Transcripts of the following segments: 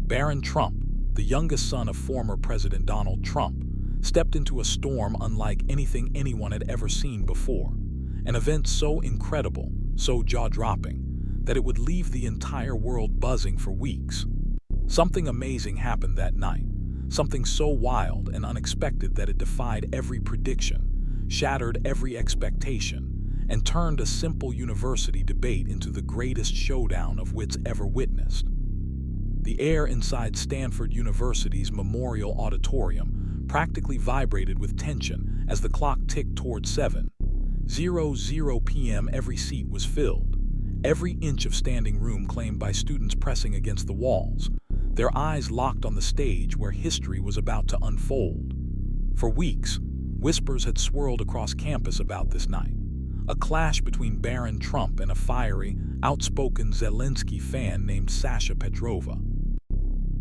Barron Trump, the youngest son of former President Donald Trump, stepped into a storm unlike anything anyone had ever seen before. An event so incredible, so jaw-dropping, that it would leave the entire world buzzing for weeks. Something amazing happened that night. Something so wild and unexpected that it defied every prediction, shattered every expectation, and turned a simple university debate into the greatest showdown of wits ever witnessed. The air inside Stanford University's Memorial Auditorium practically vibrated with tension as the clock ticked toward 7:00 p.m. Every seat was filled, every inch of standing room claimed by students pressing against the walls, their eyes locked on the stage where history was about to unfold. For weeks, whispers had swirled across campus about this night, a clash between Barron Trump and a fiery, outspoken Zelensky fan named Sasha Petrova.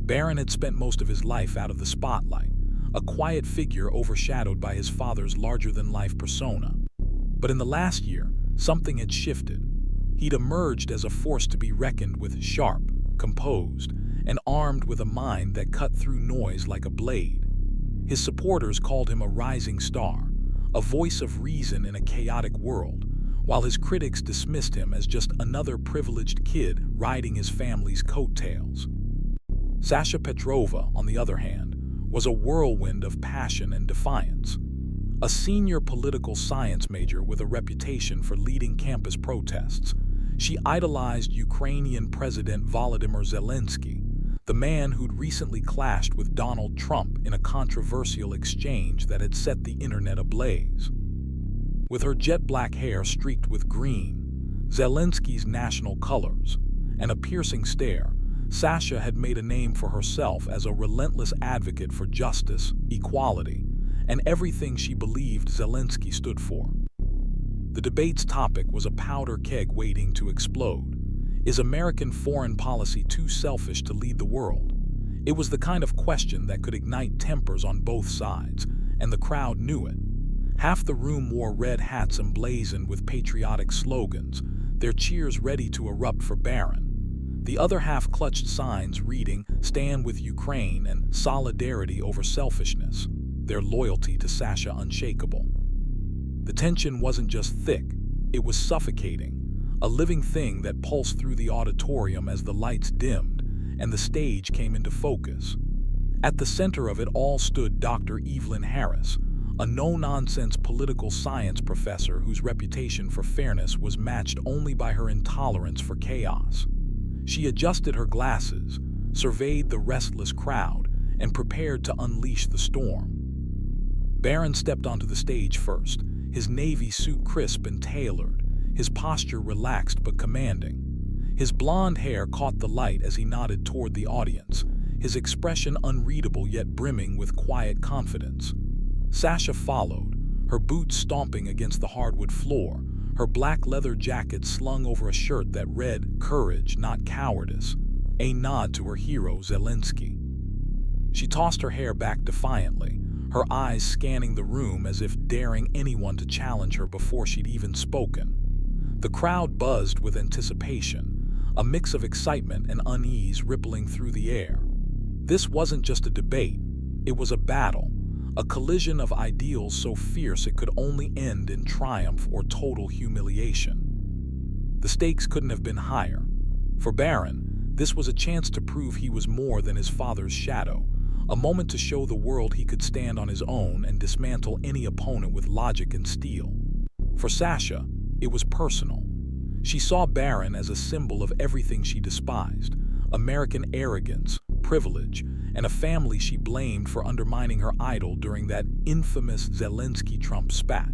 Barron had spent most of his life out of the spotlight, a quiet figure overshadowed by his father's larger-than-life persona. But in the last year, something had shifted. He'd emerged as a force to be reckoned with, sharp, composed, and armed with a mind that cut through noise like a blade. His supporters called him a rising star, a voice of reason in a chaotic world, while his critics dismissed him as just another privileged kid riding his family's coattails. Sasha Petrova, on the other hand, was a whirlwind of passion and defiance. A senior political science major with a reputation for leading campus protests, she idolized Ukrainian President Volodymyr Zelensky, the man who'd recently clashed with Donald Trump in a controversial exchange that had set the internet ablaze. With her jet-black hair streaked with green, Zelensky's national colors, and a piercing stare, Sasha had made a name for herself as a relentless advocate for justice, equality, and everything she believed Zelensky stood for. The debate's topic was a powder keg waiting to explode. Is American foreign policy too selfish to lead the world? It was the kind of question that could ignite tempers on both sides, and the crowd knew it. Half the room wore red hats emblazoned with patriotic slogans, their cheers ready to erupt for Barron. The other half clutched signs reading, "Stand with Ukraine" and "Solidarity over selfishness," their loyalty to Sasha unshakable. The tension wasn't just thick, it was suffocating, a living thing that pulsed through the auditorium as the lights dimmed and the stage came into focus. At the center of it all stood Dr. Evelyn Harris, a no-nonsense political science professor whose reputation for fairness was matched only by her intolerance for chaos. She adjusted her glasses, surveyed the restless crowd, and prepared to unleash the storm. Barron stepped onto the stage first, his navy suit crisp and tailored, his posture relaxed but commanding. His blonde hair caught the light as he nodded toward the audience, his expression unreadable yet brimming with quiet confidence. Sasha followed, her boots stomping against the hardwood floor, her black leather jacket slung over a shirt that read, "Courage, not cowardice," a nod to her hero Zelensky. She tossed her hair back defiantly, her eyes scanning the room as if daring anyone to challenge her before she'd even spoken. The crowd buzzed with anticipation, a mix of excitement and unease rippling through the air. This wasn't just a debate, it was a battle, a collision of ideals so fierce it could only end in triumph or total humiliation. The stakes couldn't have been higher. For Barron, this was a chance to prove he was more than his father's shadow, a moment to show the world he could stand on his own and dismantle any opponent with logic and steel. For Sasha, it was personal. She saw Barron as a symbol of everything she despised: American arrogance, privilege, and a family she blamed for undermining her idol during that infamous Zelensky-Trump spat.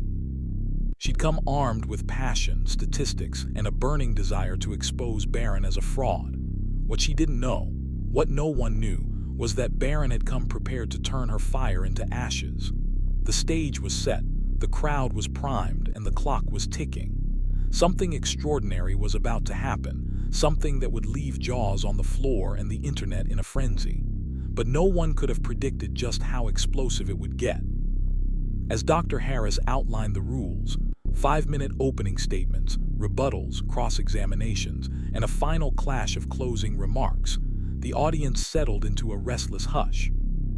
She'd come armed with passion, statistics, and a burning desire to expose Barron as a fraud. What she didn't know, what no one knew, was that Barron had come prepared to turn her fire into ashes. The stage was set, the crowd was primed, and the clock was ticking. Something extraordinary was about to happen, something that would leave jaws on the floor and the internet in a frenzy. But no one could have predicted just how explosive it would get. As Dr. Harris outlined the rules, 5-minute opening statements, rebuttals, cross-examinations, and a final clash of closing remarks, The audience settled into a restless hush.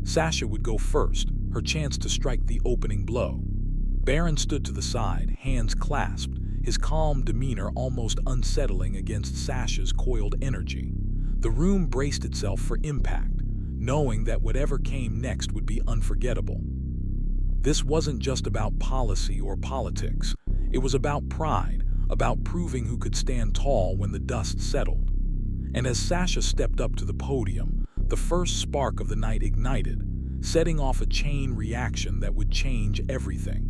Sasha would go first, her chance to strike the opening blow. Barron stood to the side, hands clasped, his calm demeanor almost unsettling against Sasha's coiled energy. The room braced itself for impact, knowing that whatever came next would be unforgettable. This wasn't just about policy or politics. It was about pride, about proving who could stand tall when the dust settled. And as Sasha stepped up to the podium, the first spark of the night ignited, setting off a chain reaction that would change everything.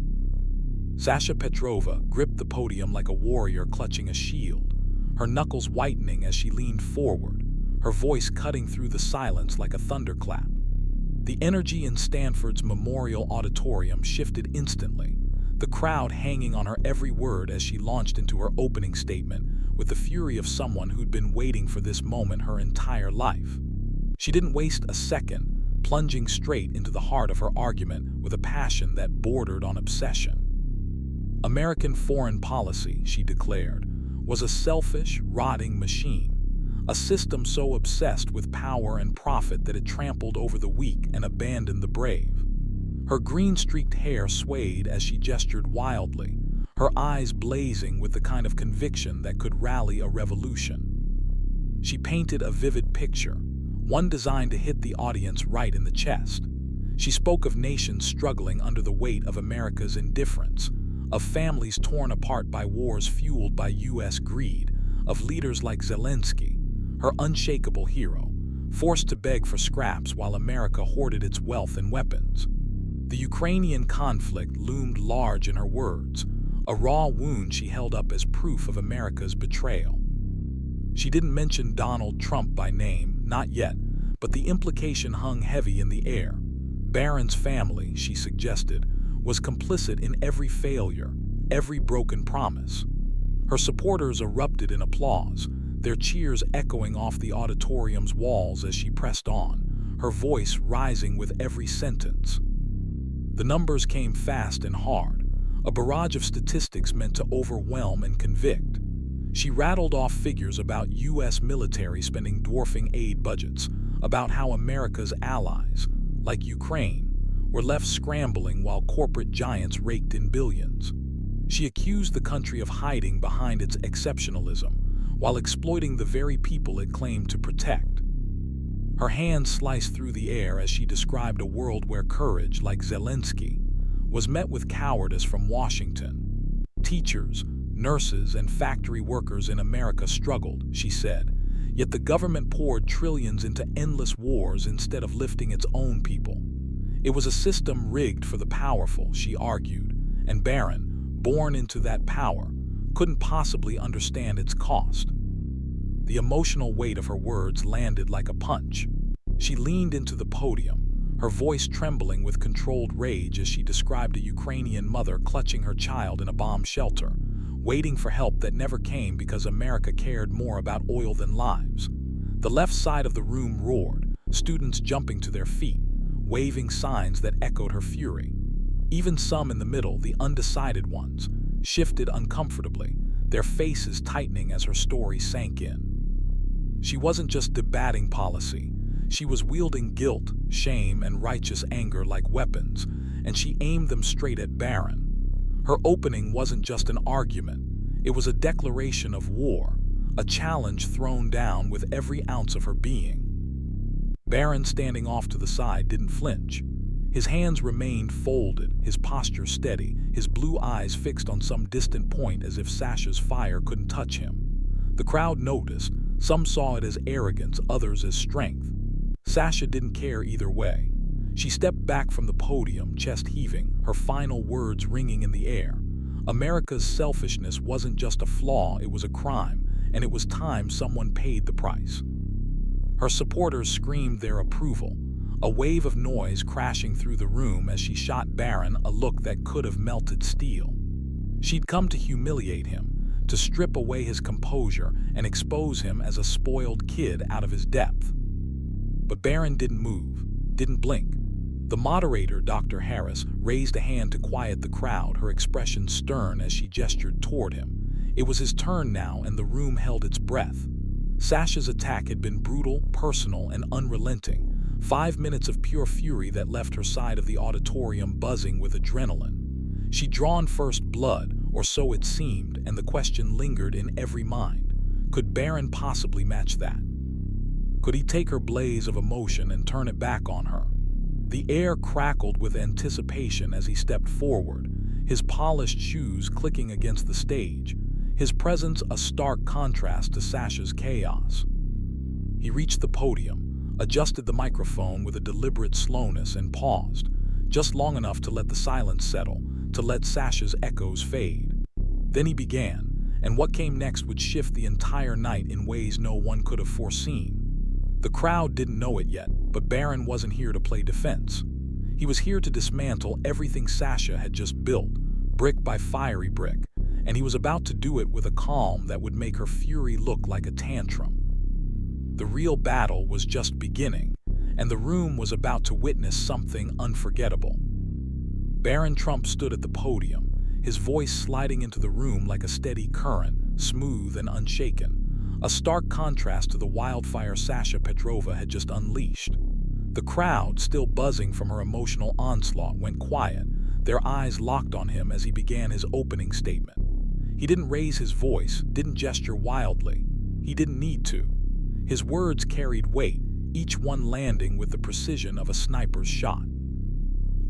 Sasha Petrova gripped the podium like a warrior clutching a shield, her knuckles whitening as she leaned forward, her voice cutting through the silence like a thunderclap. The energy in Stanford's Memorial Auditorium shifted instantly, the crowd hanging on her every word as she launched into her opening statement with the fury of someone who'd been waiting for this moment her entire life. She didn't waste a second, plunging straight into the heart of her argument with a passion that bordered on obsession. American foreign policy, she declared, was a selfish, rotting machine, a system so obsessed with power and profit that it trampled over the weak and abandoned the brave. Her green-streaked hair swayed as she gestured wildly, her eyes blazing with the kind of conviction that could rally a revolution. She painted a vivid picture, one designed to hit the audience right in the chest. She spoke of nations struggling under the weight of America's indifference, of families torn apart by wars fueled by U.S. greed, of leaders like Zelensky, her unshakable hero, forced to beg for scraps while America hoarded its wealth and weapons. The Ukrainian conflict loomed large in her words, a raw wound she held up as proof of America's betrayal. She didn't mention Donald Trump by name, not yet, but the implication hung heavy in the air. Barron's family, she suggested, was complicit in every failure, every broken promise. Her supporters erupted in applause, their cheers echoing off the auditorium's walls as she pressed on, her voice rising with every sentence. The numbers came fast and hard, a barrage of statistics meant to overwhelm and convict. She rattled off figures about U.S. military spending dwarfing aid budgets, about how America's allies, like Ukraine, were left scrambling while corporate giants raked in billions. She accused the country of hiding behind its exceptionalism, while exploiting the very people it claimed to protect. Her hand sliced through the air as she described a world where courage, like Zelensky, was met with cowardice from Washington. Teachers, nurses, and factory workers in America struggled, she said, yet the government poured trillions into endless wars instead of lifting its own people. It was a system rigged for the powerful, she argued, and Barron, born into that power, couldn't possibly understand its cost. The emotional weight of her words landed like a punch. She leaned into the podium, her voice trembling with controlled rage as she described a Ukrainian mother clutching her child in a bomb shelter, waiting for help that never came because America cared more about oil than lives. The left side of the room roared, students jumping to their feet, waving signs that echoed her fury. Even some in the middle, the undecided ones, shifted uncomfortably, their faces tightening as her story sank in. She wasn't just debating policy. She was wielding guilt, shame, and righteous anger like weapons, and she aimed them straight at Barron. Her opening wasn't just an argument. It was a declaration of war, a challenge thrown down with every ounce of her being. Barron, standing off to the side, didn't flinch. His hands remained folded, his posture steady, his blue eyes fixed on some distant point as if Sasha's fire couldn't touch him. The crowd noticed. Some saw it as arrogance, others as strength. Sasha didn't care either way. She stepped back from the podium, chest heaving, her final words ringing in the air. America's selfishness wasn't just a flaw, it was a crime, and it was time someone paid the price. Her supporters screamed their approval, a wave of noise crashing through the room as she shot Barron a look that could have melted steel. She'd come to humiliate him, to strip away his composure and expose him as a spoiled kid out of his depth. But Barron didn't move, didn't blink. The moderator, Dr. Harris, raised a hand to quiet the crowd, her expression stern as she gestured toward him. It was his turn now, and the room held its breath. Sasha's attack had been brutal, personal, and unrelenting. 5 minutes of pure fury that left her side of the auditorium buzzing with adrenaline. She'd drawn first blood, or so it seemed, and the question lingered in every mind. Could Barron possibly match that? Could he take her blaze of emotion and turn it back on her? The air crackled with anticipation as he stepped forward, his polished shoes clicking against the stage, his presence a stark contrast to Sasha's chaos. He reached the podium, adjusted the microphone with a deliberate slowness, and paused, just long enough to let the silence settle, to let Sasha's echoes fade. Then he began, and what came next would shift the entire night in ways no one could have foreseen. The crowd didn't know it yet, but Barron wasn't here to play defense. He was here to dismantle everything Sasha had just built, brick by fiery brick, and he was about to do it with a calm that would make her fury look like a tantrum. The real battle was just beginning, and the room was about to witness something unforgettable. Barron Trump stood at the podium, his voice sliding into the room like a steady current, smooth and unshaken, a stark contrast to the wildfire Sasha Petrova had just unleashed. The crowd, still buzzing from her emotional onslaught, went quiet, their eyes locked on him as he began his opening statement. He didn't raise his voice, didn't gesture wildly. He didn't need to. His words carried weight, each one landing with the precision of a sniper's shot.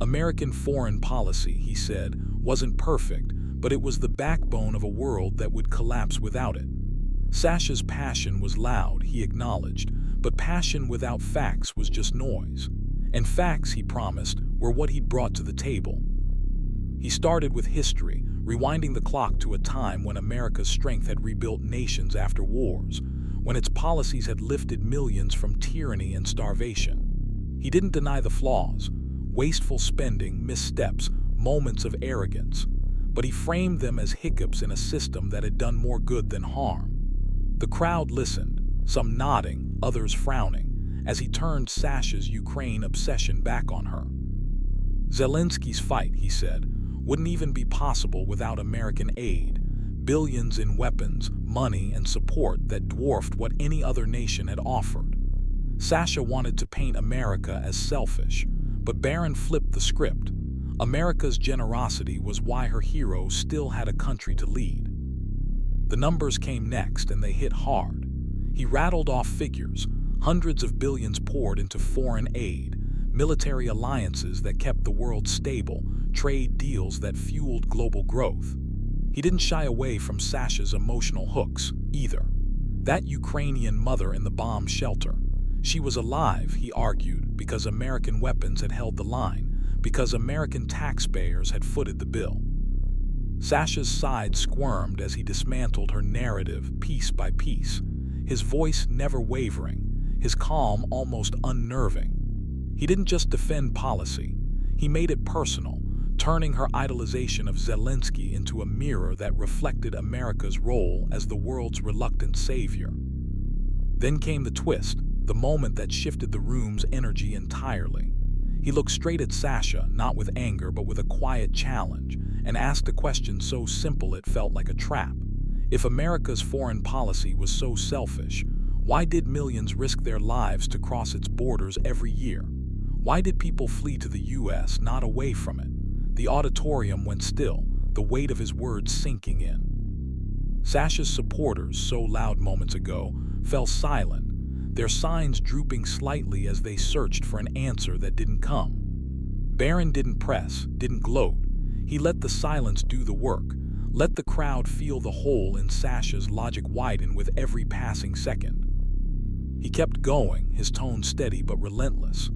American foreign policy, he said, wasn't perfect, but it was the backbone of a world that would collapse without it. Sasha's passion was loud, he acknowledged, but passion without facts was just noise. And facts, he promised, were what he'd brought to the table. He started with history, rewinding the clock to a time when America's strength had rebuilt nations after wars, when its policies had lifted millions from tyranny and starvation. He didn't deny the flaws, wasteful spending, missteps, moments of arrogance, but he framed them as hiccups in a system that had done more good than harm. The crowd listened, some nodding, others frowning, as he turned Sasha's Ukraine obsession back on her. Zelensky's fight, he said, wouldn't even be possible without American aid, billions in weapons, money, and support that dwarfed what any other nation had offered. Sasha wanted to paint America as selfish, but Barron flipped the script. America's generosity was why her hero still had a country to lead. The numbers came next, and they hit hard. He rattled off figures, hundreds of billions poured into foreign aid, military alliances that kept the world stable, trade deals that fueled global growth. He didn't shy away from Sasha's emotional hooks, either. That Ukrainian mother in the bomb shelter. She was alive, he argued, because American weapons had held the line, because American taxpayers had footed the bill. Sasha's side squirmed as he dismantled her narrative piece by piece, his voice never wavering, his calm almost unnerving. He didn't just defend policy, he made it personal, turning her idolization of Zelensky into a mirror that reflected America's role as the world's reluctant savior. Then came the twist, the moment that shifted the room's energy entirely. He looked straight at Sasha, not with anger but with a quiet challenge, and asked a question so simple it felt like a trap. If America's foreign policy was so selfish, why did millions risk their lives to cross its borders every year? Why did people flee to the U.S., not away from it? The auditorium went still, the weight of his words sinking in. Sasha's supporters, so loud moments ago, fell silent, their signs drooping slightly as they searched for an answer that didn't come. Barron didn't press, didn't gloat. He let the silence do the work, let the crowd feel the hole in Sasha's logic widen with every passing second. He kept going, his tone steady but relentless.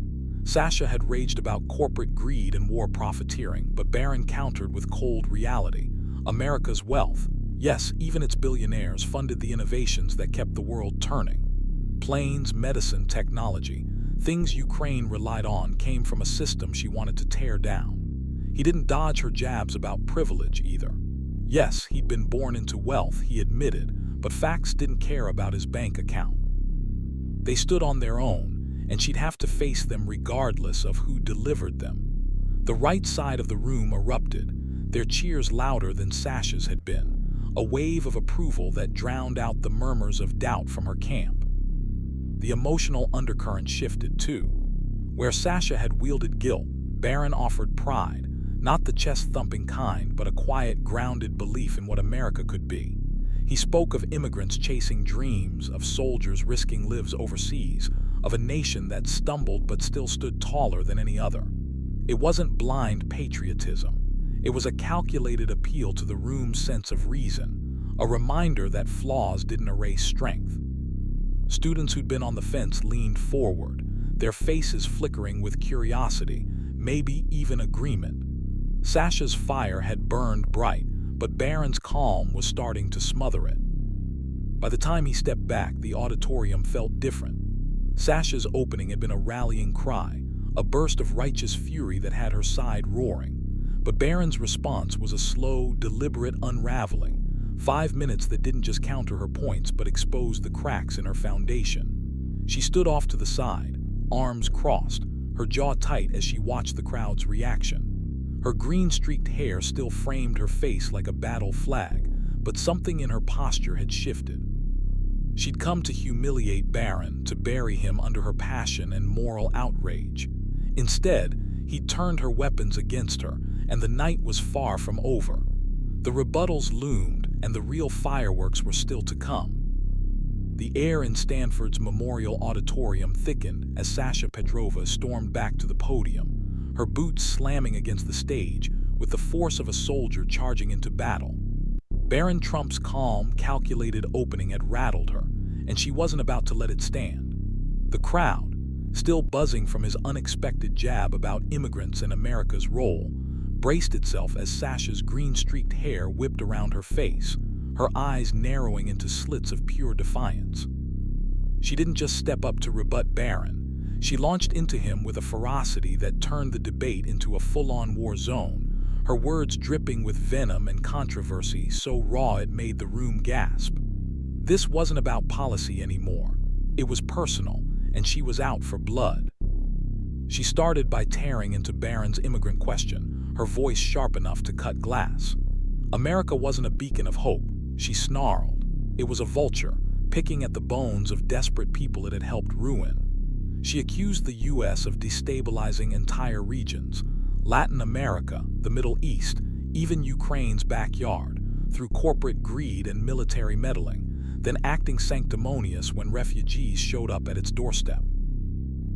Sasha had raged about corporate greed and war profiteering, but Barron countered with cold reality. America's wealth, yes, even its billionaires, funded the innovations that kept the world turning. Planes, medicine, technology, things Ukraine relied on came from a system she wanted to tear down. He didn't dodge her jabs about privilege either. Yes, he'd been born into wealth, he admitted, but facts didn't care about his bank account. They stood on their own, and she'd have to face them regardless of who delivered them. The right side of the room erupted, their cheers louder than Sasha's had been. a wave of approval that drowned out the murmurs of doubt from her camp. The emotional undercurrent shifted, too. Where Sasha had wielded guilt, Barron offered pride, not the chest-thumping kind, but a quiet, grounded belief in what America could be. He spoke of immigrants chasing dreams, of soldiers risking lives overseas, of a nation that stumbled but still stood taller than any other. It wasn't blind patriotism. It was a calculated appeal to the room's sense of reason, a reminder that flaws didn't erase strength. Students who'd been on the fence leaned forward, their faces flickering with curiosity, maybe even agreement. Sasha's fire had burned bright, but Barron's calm was starting to smother it. By the time he stepped back, the auditorium felt different. Sasha's opening had been a rallying cry, a burst of righteous fury that had her side roaring. But Barron's response was a slow, deliberate unraveling, 5 minutes that didn't just counter her points but exposed the cracks in her foundation. She stood off to the side, arms crossed, her jaw tight as she watched the crowd's reaction. Her green-streaked hair still framed her face like a battle flag, but something in her posture had shifted. She'd come to humiliate Barron, to bury him under her passion and moral outrage. Instead, he turned her weapons against her, and the night was far from over. The rebuttals loomed, and the real fireworks were still to come. The air in Stanford's Memorial Auditorium thickened as Sasha Petrova stormed back to the podium, her boots slamming against the stage with the force of a soldier charging into battle. Barron Trump's calm, calculated opening had rattled her, and she wasn't about to let it stand. The crowd, still buzzing from his unexpected jab about immigrants and America's role, braced itself as Sasha's green-streaked hair whipped around her face, her eyes narrowing into slits of pure defiance. She didn't just step up to rebut Barron. She launched into him with a ferocity that turned the debate into a full-on war zone, her words dripping with venom and controversy so raw it made the room gasp. This wasn't about policy anymore. It was personal, and she was out for blood. She started by tearing into Barron's immigrant question, her voice sharp enough to cut glass. America wasn't a beacon of hope, she snarled. It was a vulture, picking at the bones of desperate people it had helped ruin. She accused the U.S. of destabilizing entire regions, Latin America, the Middle East, even Ukraine's backyard, through corporate greed and military meddling, then acting sanctimonious when refugees showed up at its doorstep.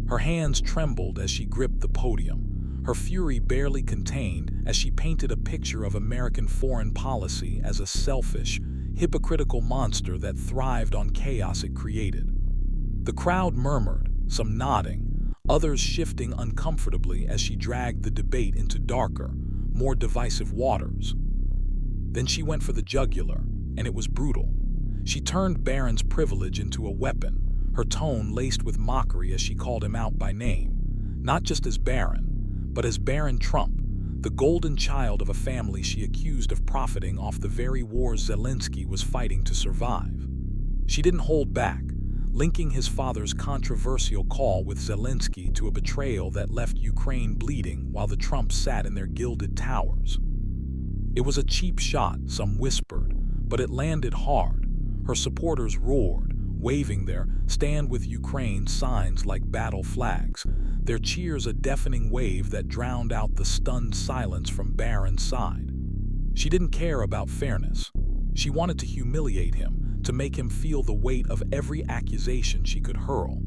Her hands trembled as she gripped the podium, her fury barely contained as she painted a picture of American foreign policy as a selfish, hypocritical monster that thrived on chaos it created. The crowd murmured, some nodding, others shifting uncomfortably as she dragged the debate into darker, more divisive waters. Then she went for the jugular, and it was brutal. She turned Barron's privilege into a weapon, her tone laced with mockery as she called him out by name, not just as Barron, but as Barron Trump, the golden child of a family she accused of profiting off the very wars Zelensky was fighting to survive. She didn't hold back, linking his father's controversial call with Zelensky to a betrayal that left Ukraine bleeding while the Trumps sat in their gilded towers. It was a cheap shot, some whispered, but it landed hard. Her supporters roared, waving their "Stand with Ukraine" signs like battle flags, their cheers a deafening wave that drowned out the stunned silence from Barron's side. She didn't care about fairness. She wanted to humiliate him, to make him feel the weight of every accusation she could hurl.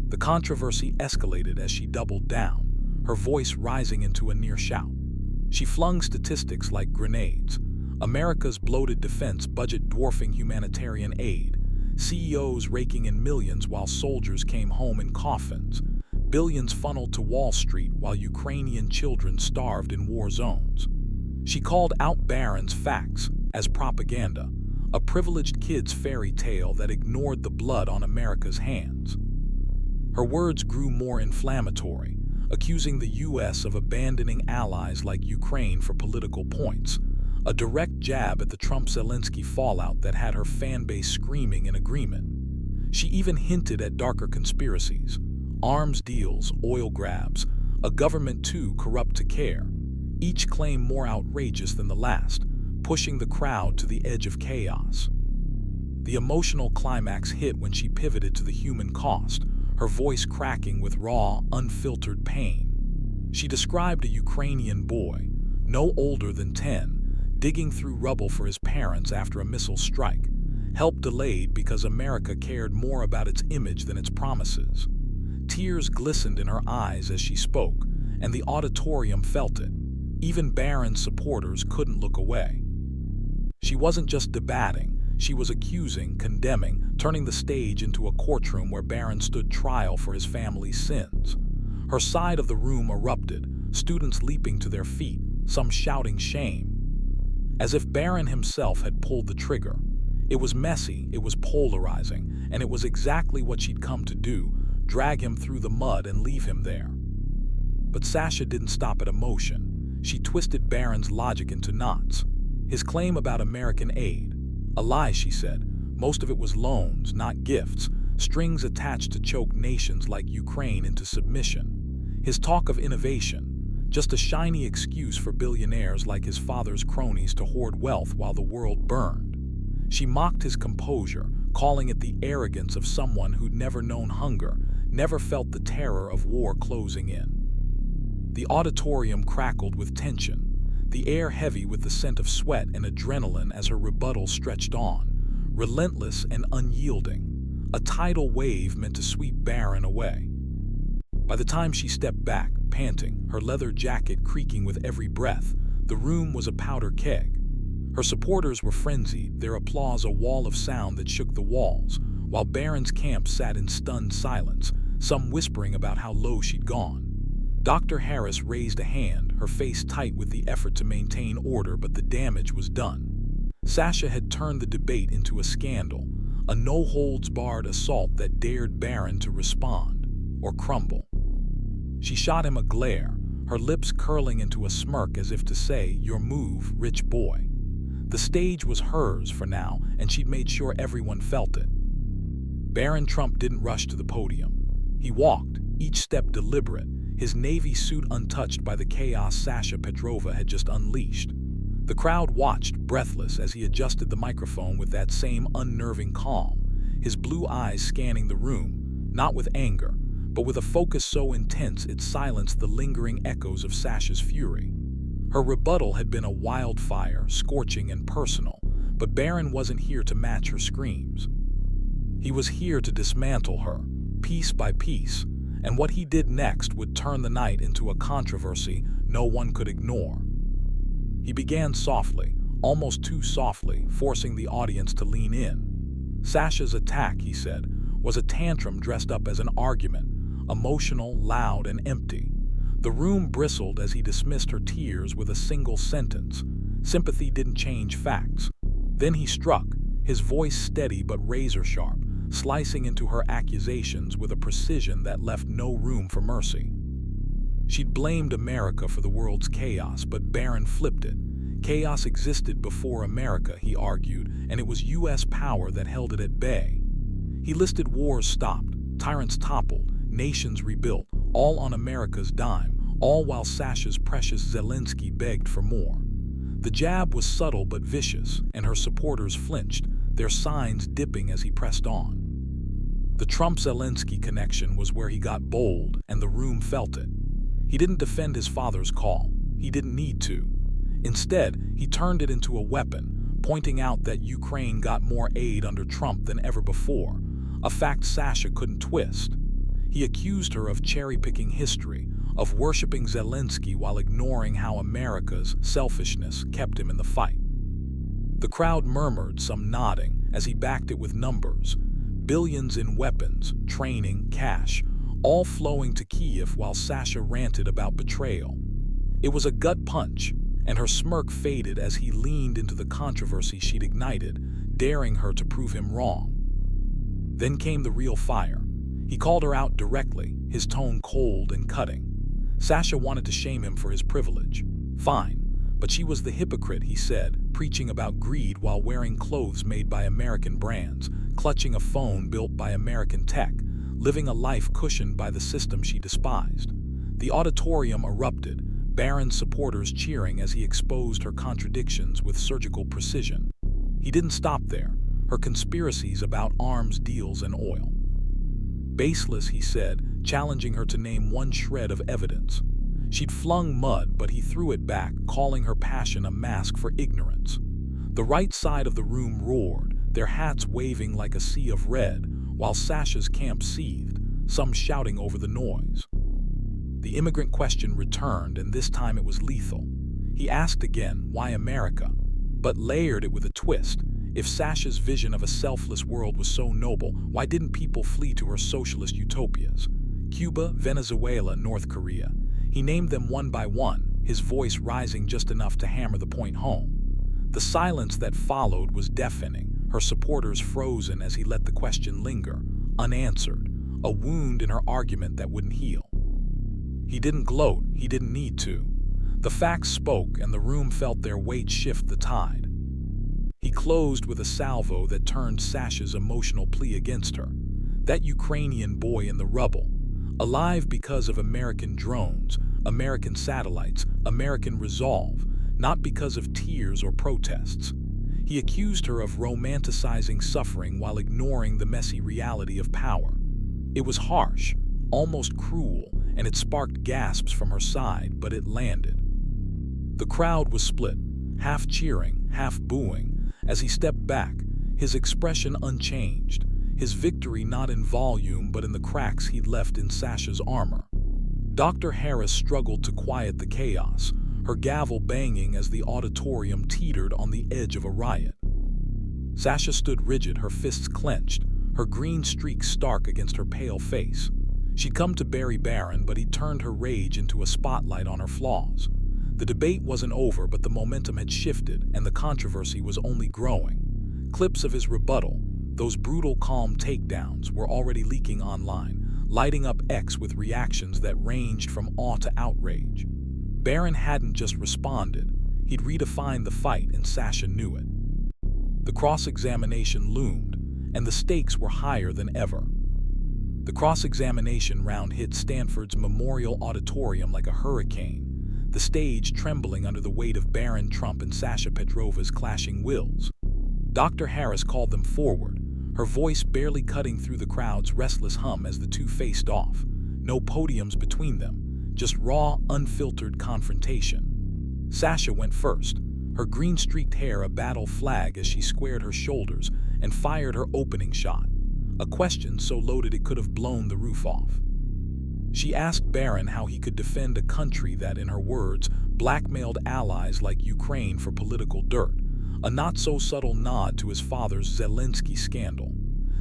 The controversy escalated as she doubled down, her voice rising into a near shout. She flung statistics like grenades. America's bloated defense budget dwarfing humanitarian aid, CEOs raking in millions while soldiers came home in coffins, billions funneled to Wall Street while Ukrainian children starved in war zones. She called out Barron's facts as propaganda, a privileged kid's fairy tale that ignored the blood on America's hands. Her words grew more inflammatory, accusing the U.S. of abandoning allies like Ukraine for political points, a direct jab at the Trump-Zelensky fallout that had her fan base screaming in agreement. She even hinted at darker conspiracies, arms deals, oil grabs, a government too corrupt to care, each claim more outrageous than the last, pushing the crowd to the edge of chaos. The emotional climax hit when she pivoted to the human cost, her voice cracking with raw, unfiltered pain. She described a Ukrainian boy, no older than 10, digging through rubble for his parents after a missile strike, help delayed because America cared more about its image than its promises. Tears glistened in her eyes as she spoke, and the auditorium felt it. Even Barron's supporters couldn't look away. She wasn't just debating, she was accusing, condemning, turning the stage into a courtroom where Barron stood trial for his family's sins. Her side of the room erupted, students leaping to their feet, some shouting shame. As if Barron himself had pulled the trigger. It was messy, it was polarizing, and it was exactly what she'd come to do, drag him through the mud and leave him there. But Sasha didn't stop at emotion. She twisted Barron's logic into knots. His claim about American aid. A lie, she said. Most of it was loans, not gifts, strings attached to choke nations like Ukraine into submission. His talk of innovation, just a shiny excuse for billionaires like his father's cronies to hoard wealth while the world burned. She mocked his composure, calling it the arrogance of someone who'd never known hunger, never felt the terror of war closing in. The auditorium crackled with tension, the air heavy with the scent of sweat and adrenaline as her rebuttal stretched on, relentless and unyielding, a tidal wave meant to sweep Barron away. By the time she stepped back, panting, her leather jacket creaking with every breath, the room was a powder keg. Her supporters were frenzied, their applause a wall of sound that shook the walls, while Barron's camp sat in stunned silence, some whispering about how low she'd gone. Dr. Harris raised a hand, her face tight with the effort to maintain order, but the damage was done. Sasha had turned the debate into a scandal, a no-holds-barred assault that dared Barron to respond, or crumble. She shot him a glare, her lips curling into a smirk as if to say, "Your move, rich boy." The stage was hers for now, and she'd made sure everyone felt it. Barron Trump didn't rush to the podium. He walked, each step deliberate, his navy suit untouched by the chaos Sasha Petrova had just unleashed. The crowd watched, breathless, as he adjusted the microphone with that same unnerving calm, his blue eyes scanning the room, not with anger, but with a focus so intense it silenced the lingering echoes of Sasha's fury. Her rebuttal had been a wildfire, scorching and personal, but Barron wasn't here to match her screams. He was here to dismantle her, piece by piece, and what he did next would turn the night into a controversy no one could ignore. He began softly, almost too softly, forcing the audience to lean in. Sasha's attack, he said, was a tantrum dressed up as an argument, emotional, loud, and empty. The room bristled as he dismissed her tears with a single sentence. Sympathy didn't change facts. Then he struck, his voice steady but razor-sharp, slicing into her accusations with a precision that left no room for mercy. She'd blamed America for the world's chaos, but Barron flipped it. Chaos existed before America, he argued, and it was U.S. power that held it at bay. He listed wars stopped, tyrants toppled, nations rebuilt, all on America's dime, all while Sasha's precious Zelensky begged for more. The jab was subtle but vicious, and her supporters flinched, their signs dipping as he pressed on. The Trump-Zelensky connection was where he got bold, and the room felt it. He didn't defend his father's call. He didn't need to. Instead, he turned it into a weapon, pointing out that Ukraine got more aid under Trump than ever before, a fact Sasha couldn't twist. He accused her of cherry-picking history, of worshiping Zelensky while ignoring how America's selfishness kept him in the fight. The crowd murmured, some nodding, as he backed it with numbers. Billions in weapons, training, cash, all flowing to Kyiv while Sasha ranted about betrayal. It was a gut punch, and her smirk faded as he leaned into the controversy she'd ignited, daring her to prove him wrong. Then came the real fire. He called her out directly, his tone cold and cutting. Sasha wanted to shame him for his privilege. Fine, but she was the hypocrite, he said, preaching about greed while wearing clothes made by American brands, clutching a phone built by American tech, living a life cushioned by the system she despised. The auditorium erupted. Barron's supporters cheering as he exposed her contradictions with surgical precision. He didn't stop there. Her conspiracies about arms deals and oil. Baseless, he said, challenging her to name one shred of evidence. She'd flung mud, but he threw it back, calling her passion a mask for ignorance. The right side of the room roared, their hats waving like a sea of red, while Sasha's camp seethed, some shouting over the noise. The immigrant question returned, and this time it was lethal. He asked again, why America? But layered it with a twist. If Sasha's vision of a selfless world was so noble, why didn't people flee to her socialist utopias? Cuba, Venezuela, North Korea. He named them one by one, his voice rising just enough to hammer the point home. The silence that followed was deafening, her supporters frozen as he let the question linger, unanswered, a wound in her argument that wouldn't heal. He didn't gloat, he didn't need to. The facts spoke, and the room felt their weight shift the tide. He closed with a salvo that turned Sasha's emotional plea against her. That Ukrainian boy in the rubble, alive because of American drones, American satellites, American resolve, not because of tears or protests. He accused her of romanticizing suffering while ignoring the messy reality of power. It was harsh, almost cruel, and it sparked gasps from her side, but it landed. The crowd was split, half cheering, half booing, as he stepped back, his expression unchanged, his victory not in volume but in the cracks he'd left in Sasha's armor. Dr. Harris struggled to quiet the chaos, her gavel banging as the auditorium teetered on the edge of a riot. Sasha stood rigid, her fists clenched, her green streak stark against her pale face. She'd come to bury Barron, but he turned her rage into a spotlight on her flaws. The debate wasn't over, but the momentum had shifted, and the controversy was only growing. Clips of his rebuttal, those brutal, calm takedowns, were already leaking online, lighting up X with reactions that ranged from awe to outrage. Barron hadn't just responded, he'd redefined the fight, and Sasha knew it. The cross-examination loomed, and the stakes were higher than ever. The cross-examination round hit Stanford's Memorial Auditorium like a hurricane, the stage trembling under the weight of Barron Trump and Sasha Petrova's clashing wills. Dr. Harris called them forward, her voice barely cutting through the crowd's restless hum as the two faced off. No podiums between them, just raw, unfiltered confrontation. Sasha went first, her green-streaked hair a battle flag as she squared her shoulders and fired her opening shot, a question so loaded it could have blown the roof off. She asked Barron how he could defend a country that, in her words, blackmailed allies like Ukraine for political dirt, a not-so-subtle nod to his father's Zelensky scandal.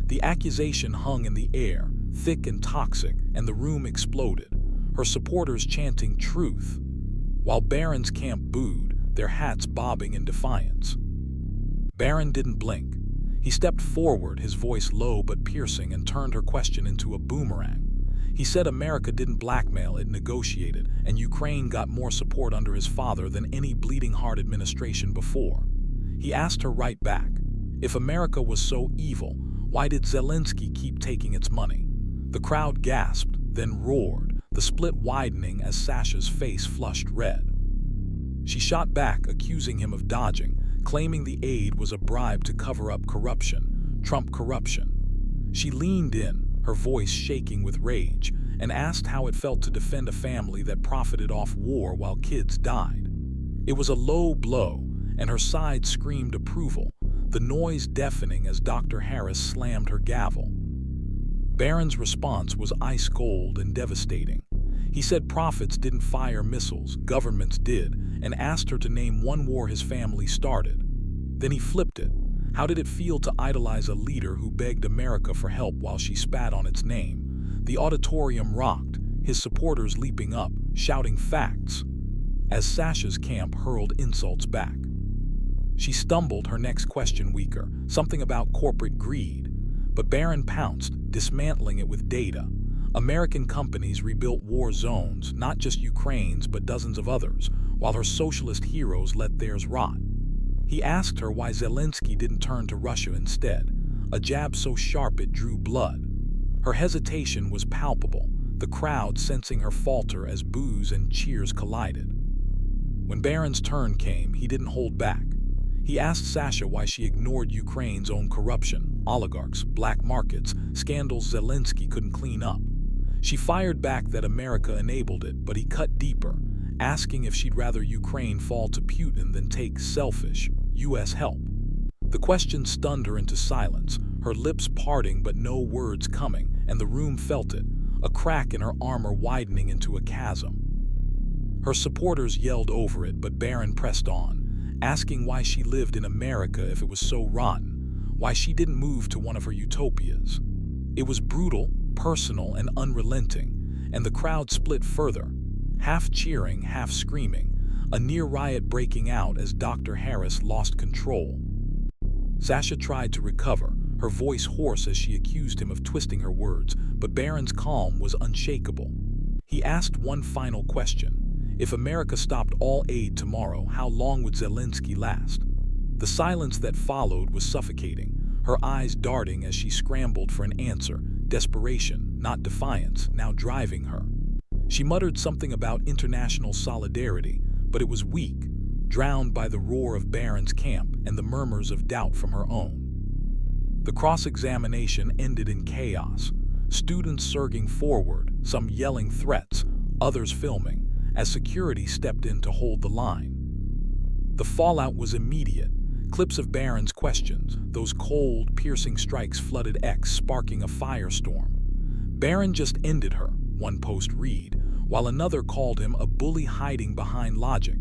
The accusation hung in the air, thick and toxic, and the room exploded, her supporters chanting truth, while Barron's camp booed, their hats bobbing in defiance. Barron didn't blink. He stepped forward, his voice low but piercing, and turned her question into a boomerang. He said America didn't blackmail, it negotiated, and Ukraine got more support under his father than any bleeding-heart administration before. He asked her right back, if America was so evil, why did Zelensky keep taking its money? The crowd gasped, then roared, the split widening as Sasha's face flushed red. She shot back, accusing him of dodging, claiming the aid was a bribe to cover up corruption, Trump corruption. She leaned in, her voice shaking with rage, and asked how it felt to defend a family that profited off war while kids died. It was a low blow, and her side screamed approval, the noise deafening as Dr. Harris slammed her gavel. Barron's response was ice cold and devastating. He said prophets didn't fire missiles, governments did, and asked her to name one war his family started. Then he flipped it. How did it feel to idolize a leader who begged America for help while she spat on its name? The auditorium rocked, his supporters leaping up, shouting facts, as Sasha's camp hurled insults back. She stumbled, her next question weaker, something about corporate greed, but Barron pounced, dismantling it with data. American companies rebuilt war zones, not just Ukraine's but dozens of others, while her socialist heroes let theirs rot. He asked her why Zelensky didn't turn to Russia instead, a jab so sharp it drew blood. Her hesitation was palpable, the crowd sensing her falter as boos and cheers collided. When Barron's turn came, he didn't hold back. He asked Sasha why she ignored Ukraine's own corruption, oligarchs, black markets, scandals Zelensky couldn't clean up. She fired back that America enabled it, but he cut deeper, asking if she'd rather Ukraine fall to Putin than take selfish, U.S. help. The question stunned her into silence, her lips parting but no words coming, and the room felt it, a crack in her armor widening into a chasm. Her supporters yelled over it, but Barron pressed on, asking why she lived in America if it was so rotten, why she didn't move to one of her utopias. It was brutal, personal, and unrelenting, and the crowd split further, half cheering, half screaming, a near riot breaking out as Dr. Harris lost control. Sasha tried to recover, her voice hoarse as she accused him of twisting her words, but Barron's calm was unshakable. He asked one final question. If America stopped all aid tomorrow, how long would Zelensky last? The silence that followed was suffocating, her eyes darting as she scrambled for an answer, desperation, not defiance, now driving her. She muttered something about international solidarity, but it was weak, drowned by the roar of Barron's camp and the murmurs of doubt from her own. The cross-examination ended in chaos, students surging forward, some yelling threats, others filming, as security stepped in to hold the line. The fallout was immediate. Clips of Barron's questions, those cold, piercing strikes flooded X, sparking a firestorm. Barron just ended her, one post read, while another called him a bully hiding behind logic.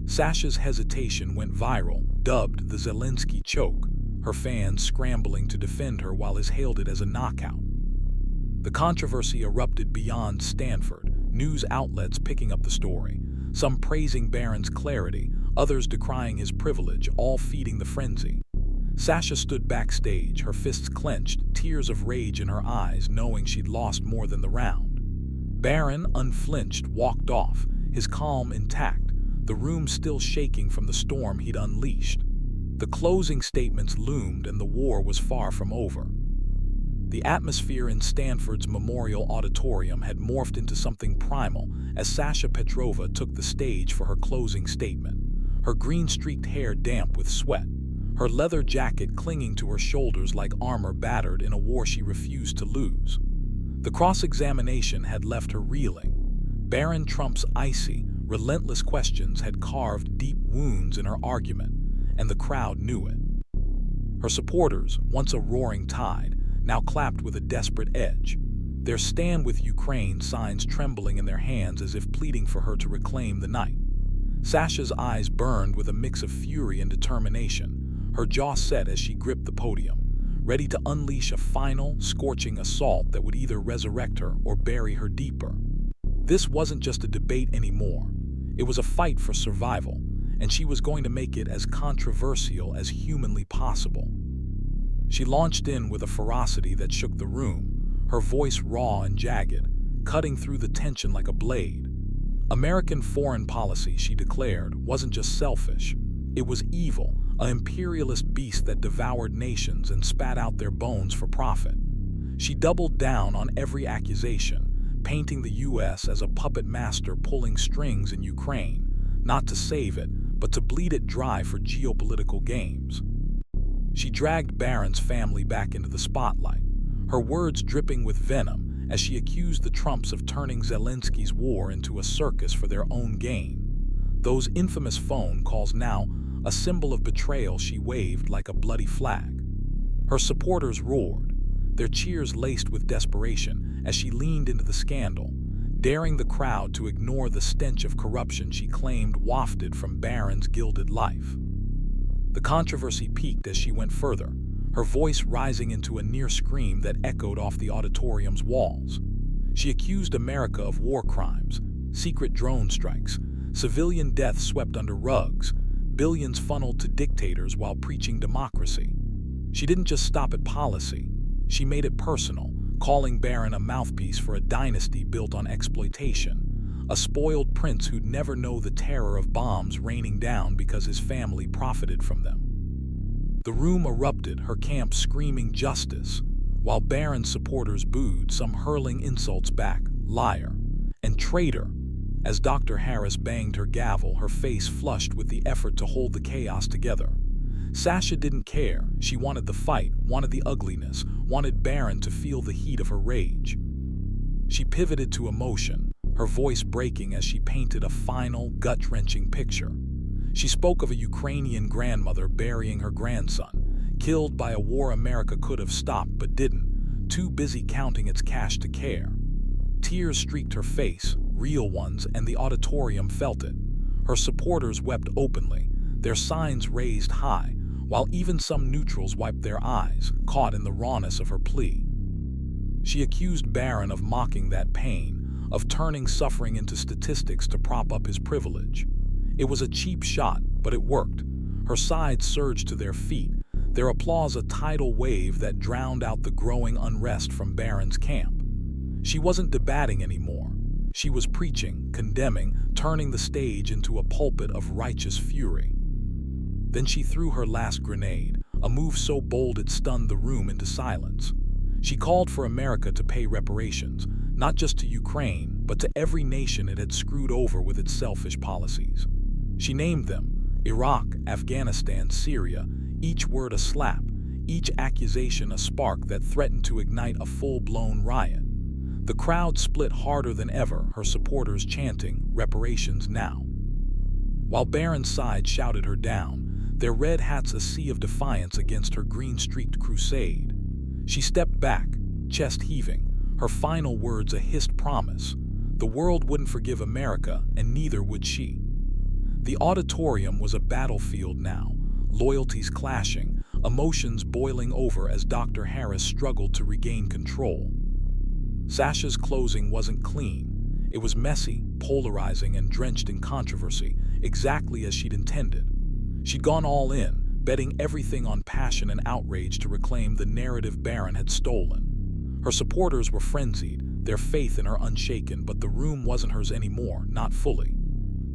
Sasha's hesitation went viral, dubbed the Zelensky choke, her fans scrambling to defend her while his hailed it as a knockout. The controversy erupted beyond Stanford, news outlets picking up the story, some praising Barron's clarity, others decrying his privilege, all feeding the frenzy. Sasha stood backstage, her fists clenched, tears of rage in her eyes, knowing she'd lost more than the round. Barron, unflinched, walked off, his calm intact, the room still shaking from the storm he'd unleashed. The closing statements loomed and the war was far from over. The atmosphere in Stanford's Memorial Auditorium had morphed into something primal as Sasha Petrova took the stage for her closing statement, her green-streaked hair damp with sweat, her leather jacket clinging to her shoulders like armor battered in a war she refused to lose. The cross-examination had left her reeling. Barron Trump's icy, relentless questions had carved deep wounds in her argument, and the crowd knew it. Her supporters, once a roaring tide, now clapped with a desperate edge, their stand with Ukraine signs trembling in their hands as if pleading for her to reclaim the night. Sasha's eyes burned with a mix of fury and determination, her jaw set as she gripped the podium, ready to unleash a final, scorching assault that would either resurrect her or bury her deeper. This wasn't just a debate anymore. It was a fight for survival, and she was going to make it as controversial as humanly possible. She launched in with a ferocity that shook the room, her voice raw and jagged, cutting through the tension like a blade. American foreign policy, she declared, wasn't just selfish. It was evil, an imperialist beast that devoured nations and spat out their bones for profit. She doubled down on every accusation, painting the U.S. as a puppet master pulling strings in Ukraine, not to save it, but to bleed it dry for geopolitical games. She dragged Barron's family back into the spotlight, her words dripping with venom as she accused the Trumps of turning Zelensky's war into a circus for their own gain. Those infamous phone calls now, a symbol of betrayal, she waved like a bloody flag. Her supporters roared, their cheers laced with desperation as she leaned into the scandal, daring the crowd to ignore the stench of corruption she claimed wafted from Barron's gilded life. The controversy peaked as she went further, her voice rising into a near scream that echoed off the auditorium's walls. She accused America of war crimes, secret drone strikes, civilian deaths swept under rugs, billions funneled to dictators while preaching democracy. She didn't just stop at policy, she made it personal, calling Barron a mouthpiece for a dynasty built on exploitation, a spoiled prince who'd never know the terror of bombs raining down because his family profited from them. The room erupted, her camp screaming justice, while Barron's supporters booed, some hurling insults back, liar, and traitor. As Dr. Harris banged her gavel, her face flushed with the effort to hold the chaos together. Sasha didn't care. She wanted the fight, wanted the ugliness, wanted Barron to feel the heat of her rage. She pivoted to emotion, her voice breaking as she painted a final, gut-wrenching picture. She spoke of a Ukrainian grandmother burying her grandson, killed by a war America could have stopped but didn't, too busy counting its cash to care. Tears streaked her face, real ones, and the auditorium felt it. Her supporters wept openly, their signs raised high, while even some neutrals wiped their eyes, caught in the rawness of her plea. She accused Barron of mocking that pain, of turning suffering into statistics to prop up his privilege. It was a cheap shot, but it worked. Her sides surged to their feet, their applause a tidal wave that drowned out the growing unrest from Barron's camp. She wasn't debating anymore. She was preaching, condemning, turning the stage into a pulpit of righteous fury. Then she threw her last grenade, a move so bold it stunned the room into silence. She called for America to pay reparations, not just to Ukraine, but to every nation it had screwed over with its selfish policies. She named them: Iraq, Afghanistan, Syria, each word a slap, each accusation a spark that threatened to ignite a full-blown riot. The crowd split harder than ever, her supporters chanting, "Reparations now." While Barron's side shouted her down, their red hats a sea of defiance against her green-streaked crusade. She stepped back, chest heaving, her final words a hissed promise. The world wouldn't forgive America, and neither would she. The auditorium was a battlefield now, loyalties clashing, emotions boiling over as Dr. Harris struggled to regain control. Sasha's closing wasn't clean. It was messy, polarizing, and drenched in controversy, exactly as she'd intended. She'd gone all in, betting everything on passion and outrage to reclaim the narrative Barron had stolen. Her supporters were frenzied, their faith in her unshaken, but the room wasn't hers anymore, not fully.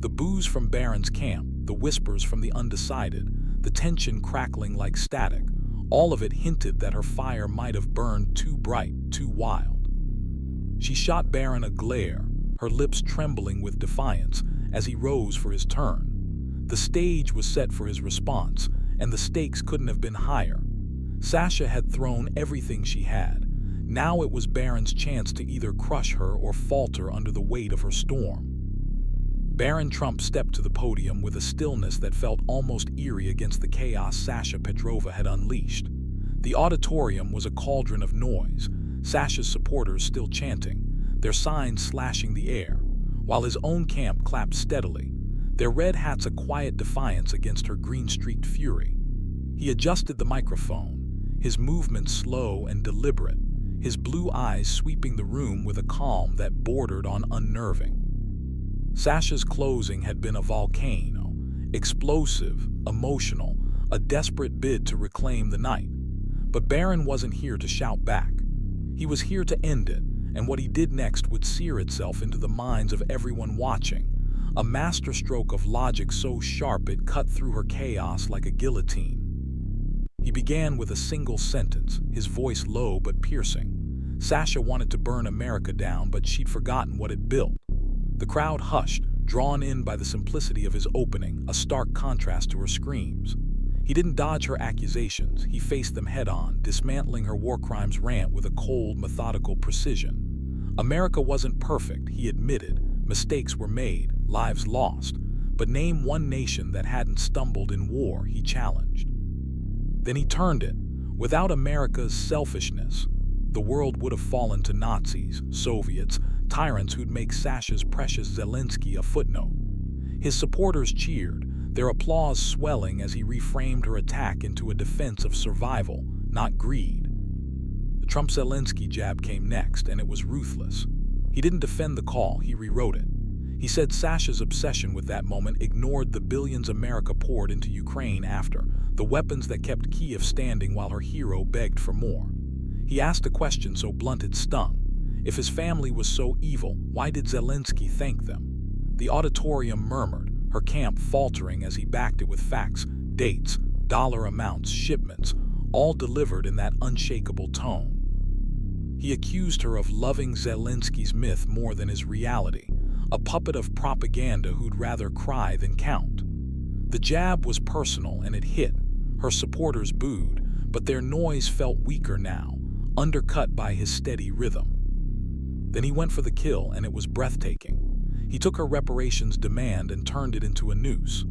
The boos from Barron's camp, the whispers from the undecided, the tension crackling like static, all of it hinted that her fire might have burned too bright, too wild. She shot Barron a glare, her lips trembling with defiance, as he rose for his turn. The stage was set for his response, and the stakes couldn't have been higher. Sasha had thrown everything she had. Now it was Barron's chance to either crush her or falter under the weight of her storm. Barron Trump stepped to the podium with a stillness that felt almost eerie against the chaos Sasha Petrova had unleashed. The auditorium was a cauldron of noise, Sasha's supporters still chanting, their signs slashing the air, while his own camp clapped steadily, their red hats a quiet defiance against her green-streaked fury. He adjusted the microphone, his movements slow and deliberate, his blue eyes sweeping the room with a calm that bordered on unnerving. Sasha's closing had been a volcano, explosive, emotional, a desperate bid to reclaim the night. But Barron wasn't here to shout back. He was here to end it, and what he did next would sear itself into the minds of everyone watching, a masterstroke of logic so sharp it cut through her chaos like a guillotine. He began with a single sentence, his voice low but piercing. Sasha wanted to burn America down, but she'd forgotten what it built. The crowd hushed, drawn in by the simplicity of his opening, a stark contrast to her screams. He didn't dodge her accusations, he faced them head-on, dismantling her war crimes rant with a cold, methodical precision. America wasn't perfect, he admitted. Mistakes were made, lives lost. But name one nation that hadn't stumbled in war, he challenged. Then he turned it. Without America's selfishness, the world would have fallen to Nazis, Soviets, tyrants who'd make Sasha's precious Zelensky a footnote. His supporters cheered, their applause swelling as he reframed her attack into a defense of survival, not greed. The Trump-Zelensky jab came next, and it was ruthless. He didn't defend the call, he rewrote it. He said Sasha's obsession with that moment ignored the billions America poured into Ukraine after, the weapons that kept Kyiv standing while her hero begged for more. He asked a question so blunt it stung. If his family was so evil, why did Zelensky thank them? The auditorium murmured, her camp faltering as he backed it with facts, dates, dollar amounts, shipments, all delivered in that unshakable tone. He accused her of loving Zelensky's myth more than his reality, a puppet of propaganda who'd rather cry than count. The jab was personal and it hit. Her supporters booed, but their noise felt weaker now, undercut by his steady rhythm. Then he went for the kill, and it was breathtaking. He took her reparations demand and turned it into a noose.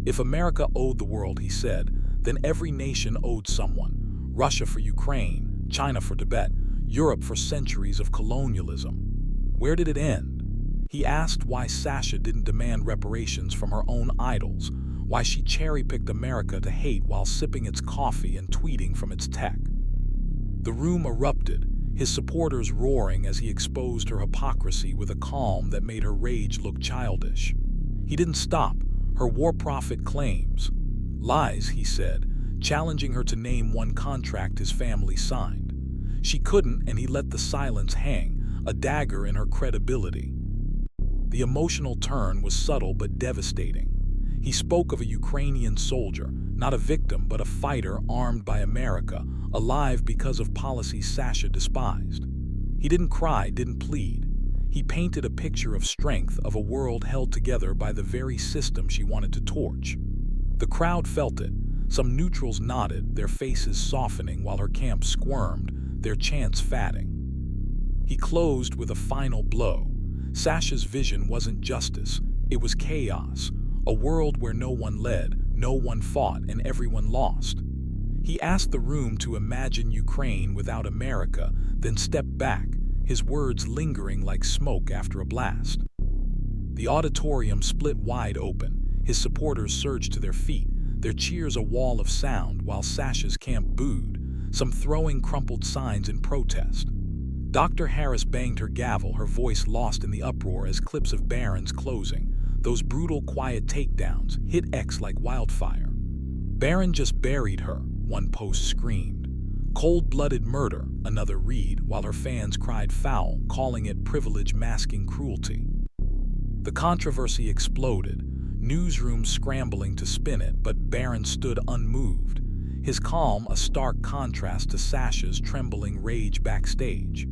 If America owed the world, he said, then every nation owed someone. Russia for Ukraine, China for Tibet, Europe for centuries of colonialism. Where did it end? He asked why Sasha didn't demand reparations from her own idols, why she cherry-picked America to hate while sipping its coffee and tweeting from its tech. The room erupted, his supporters roaring as he exposed her hypocrisy with a calm that made her rage look childish. He didn't stop. Her war prophet claims. Lies, he said, challenging her to name one contract his family signed. She couldn't, and he let the silence hang, a dagger in her credibility. The emotional turn was subtle but devastating. He spoke of a Ukrainian soldier, not a victim but a fighter armed by America, alive because of policies Sasha despised. He didn't cry, didn't plead. He painted a picture of strength, of a world held together by the very system she wanted to torch. The crowd felt it. Some neutrals nodded, their faces softening while her camp squirmed, their chants fatting. He closed with a final blow. Sasha's vision wasn't justice, it was chaos. A world where no one led, no one fought, and everyone lost. He asked the room to imagine Ukraine without America, then stepped back, his words lingering like smoke after a blast. The auditorium split wide open. His supporters surged to their feet, their cheers a wall of sound while Sasha's camp booed, some throwing crumpled signs in protest. Dr. Harris banged her gavel, her voice lost in the uproar as clips of Barron's closing. Those brutal, quiet takedowns hit X like wildfire. Barron just buried her, one post screamed. Cold-blooded murder, another read, while her fans cried foul, calling it privilege masking cruelty. The controversy exploded, newsrooms scrambling to spin it, but Barron stood unmoved, his calm a stark contrast to Sasha's trembling rage backstage.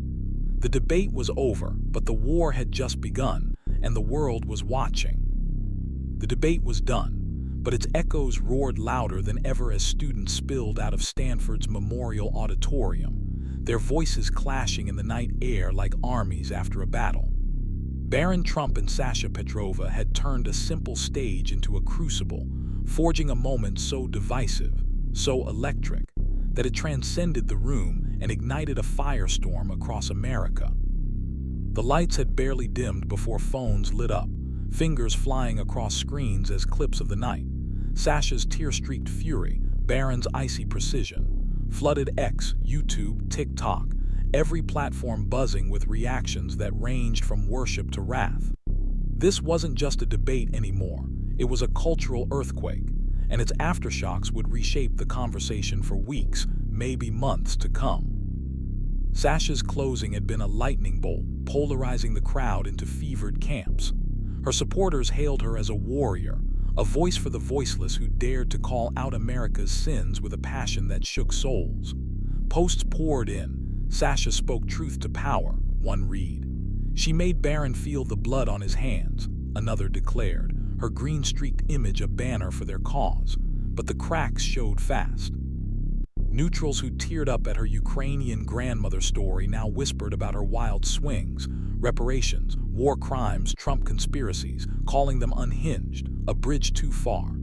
The debate was over, but the war had just begun, and the world was watching. The debate was done, but its echoes roared louder than ever as students spilled out of Stanford's Memorial Auditorium, their voices clashing in the night air like armies after a battle. Barron Trump and Sasha Petrova had turned a simple stage into a crucible, forging a moment so divisive, so electric, that it transcended the room and ignited a firestorm across America. The lights had barely dimmed before phones lit up, fingers flying across screens as clips of the night. Sasha's tear-streaked fury, Barron's icy precision, flooded X, YouTube, TikTok, every platform buzzing with reactions that ranged from worship to wrath. This wasn't just a debate anymore, it was a cultural earthquake, and its aftershocks would reshape the conversation for weeks, maybe months to come. Sasha's closing had been a lightning bolt, polarizing the crowd into fevered camps. Her supporters hailed her as a warrior, a voice for the voiceless who dared to call out America's sins with a passion that shook souls. Posts poured in. Sasha spoke truth to power, one read. She made Barron feel the blood on his hands, another declared, her green-streaked image a banner for their cause. But the cracks showed fast. Neutrals who teared up at her Ukrainian grandmother story now whispered about her wild swings, reparations, war crimes, Trump conspiracies, calling them unhinged, a bridge too far.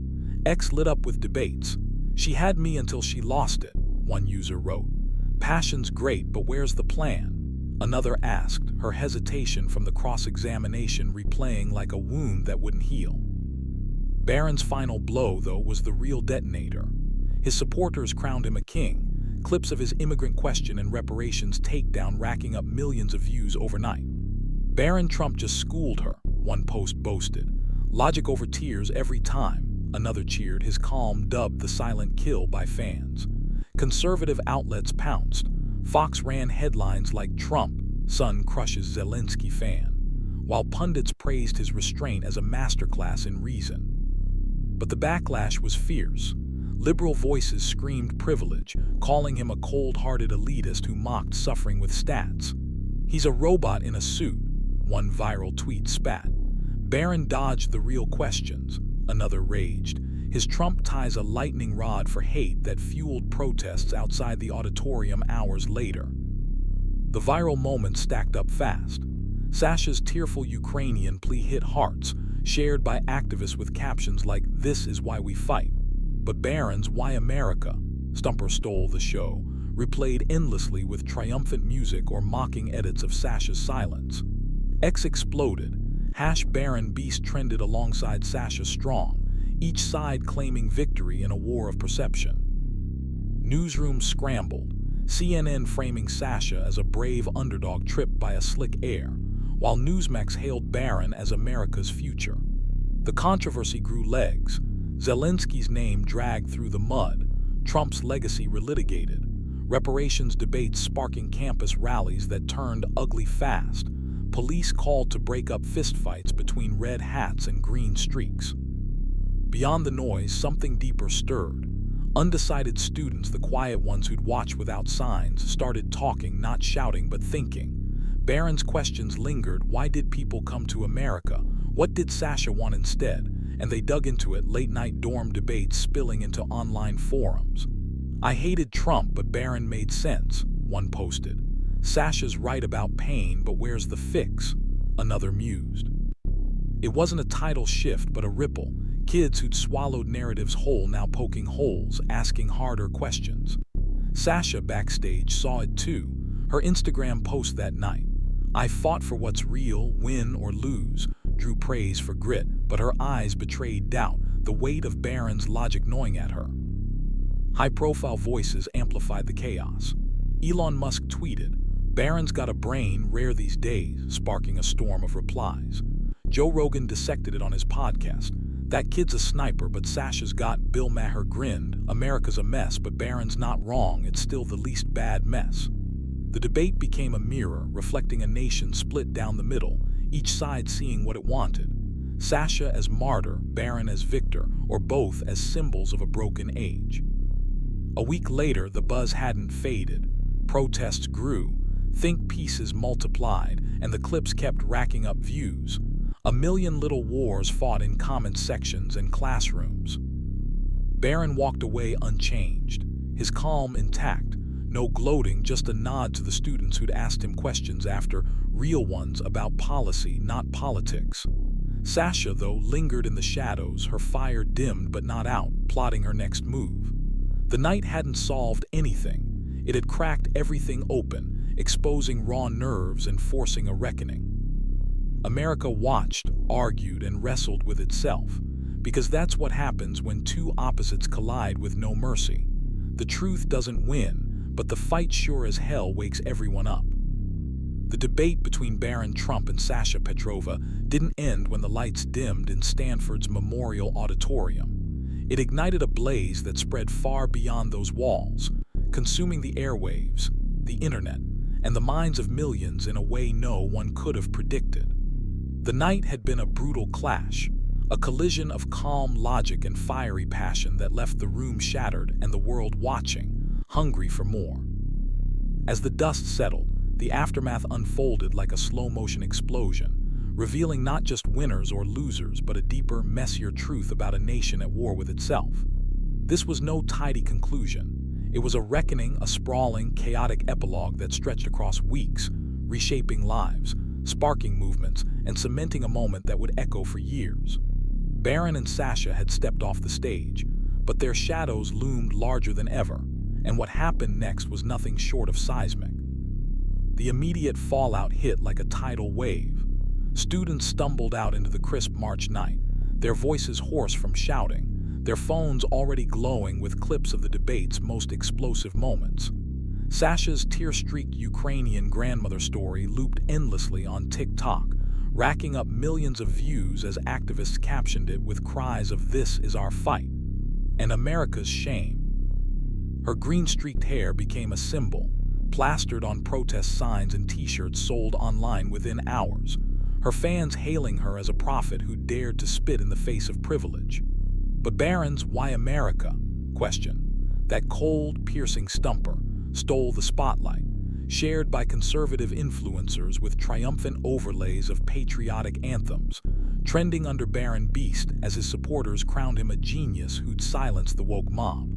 X lit up with debates. She had me until she lost it, one user wrote. Passion's great, but where's the plan? Another asked, her hesitation from the cross-examination replaying like a wound that wouldn't heal. Barron's final blow, though, was the real detonator. His supporters crowned him a king, clips of his immigrant question and reparations takedown racking up millions of views overnight. Barron Trump just schooled her, one post boasted. Logic over tears every time, another cheered, his calm dubbed the silent kill by fans. Conservative outlets pounced. Fox ran headlines like Trump, son crushes Zelensky fan, while pundits praised his restraint as a masterclass in reason. But the backlash was fierce. Liberal voices screamed privilege, calling him a cold-hearted elitist who mocked suffering with stats. He's a robot in a suit, one viral tweet spat. Barron dodged the real questions, another raged. His Trump ties a lightning rod for hate that fueled protests outside the auditorium hours later. The viral moment stacked up fast. Sasha's tearful Ukrainian plea hit hearts, shared by activists with captions like, "This is why we fight." But Barron's "Why America?" Stumper stole the show, replayed endlessly with triumphant music or mocking edits of Sasha's silence. X exploded. #Barron Beast trended alongside Sasha Strong, each side claiming victory in a war of perception. Newsrooms scrambled, CNN framing Sasha as a brave underdog tripped by a slick air, while Newsmax hailed Barron as America's future. The controversy grew legs. Zelensky's name dragged through the mud, Trump's legacy relitigated, reparations debates sparking campus rallies that turned ugly fast, police called to break up fistfights between red hats and green streaks. Beyond the noise, something deeper stirred. Undecided students, the quiet ones who'd watch without signs, started talking, not shouting but thinking. Barron's questions lingered. Why did people come to America? What did Sasha want instead? And they dug into it, late-night dorm debates spilling into online forums. "I hated Trump, but Barron made sense," one posted. "Sasha's right about pain, but where's the fix?" another mused. It wasn't a title shift, but a ripple. Kids who'd swallowed narratives whole now poking holes, asking harder questions. Sasha backstage saw it too. Her Instagram post that night, "I fought for what's real, win or lose," drew praise for grit, but her eyes betrayed doubt, the weight of Barron's logic gnawing at her. High-profile voices amplified the chaos. Elon Musk tweeted, "Barron's got a brain, rare these days," sparking a storm of replies. Joe Rogan dissected it on his podcast. "That kid's a sniper, but Sasha's got." Bill Maher grinned, "America's a mess, but Barron's not wrong, it's still the least bad mess." The debate became a mirror, reflecting a nation split down the middle, each side seeing what it wanted. Sasha as martyr, Barron as victor, or both as symbols of a broken age. A week later, the buzz hadn't faded. Protests grew, think pieces multiplied, and the clips kept racking up views. A million little wars fought in comment sections and classrooms. Barron walked away unchanged, his calm intact, no gloating, just a nod to the students who'd asked him questions after, real ones about policy, not politics. Sasha, though, lingered in the shadows, her fire dimmed but not out, plotting her next move. The night hadn't solved anything. It had cracked everything open, exposing raw nerves and forcing a reckoning. America watched, argued, and wrestled with itself, because that's what happens when two opposites collide with no mercy. The truth doesn't win, but the fight sure as hell wakes everyone up. The debate between Barron Trump and Sasha Petrova didn't end when the lights dimmed in Stanford's Memorial Auditorium. It ignited a blaze that spread far beyond those walls, consuming the airwaves, the internet, and the minds of millions in a way no one could have predicted. The night had been a brutal clash, a collision of calm logic and fiery passion that left the room shattered and the world watching, hungry for more. As the dust settled, the aftermath unfolded like a slow-motion explosion, revealing not just winners or losers, but a deeper, messier truth about a nation at war with itself. This was no tidy conclusion. It was a reckoning, a sprawling, chaotic epilogue that stretched across weeks, reshaping lives, sparking movements, and cementing a moment that would echo for years. Barron and Sasha had stepped off the stage, but their shadows loomed larger than ever, and what happened next was nothing short of seismic. The immediate fallout hit like a tidal wave. Students stumbled out into the crisp March night, their voices hoarse from shouting, their phones already glowing with clips of the debate's most explosive moments. Sasha's tear-streaked Ukrainian grandmother story looped endlessly on TikTok, racking up millions of views as activists captioned it with cries of "This is our fight" and "America's shame." Her green-streaked hair became a symbol, plastered on protest signs and t-shirts sold online within hours, her fans hailing her as a prophet who dared to spit in the face of privilege. But Barron's "Why America?" question, that cold, piercing stumper, stole the spotlight, shared by conservative influencers with triumphant overlays of patriotic anthems, trending under Barron Beast as his supporters crowned him a genius who'd silence the woke mob.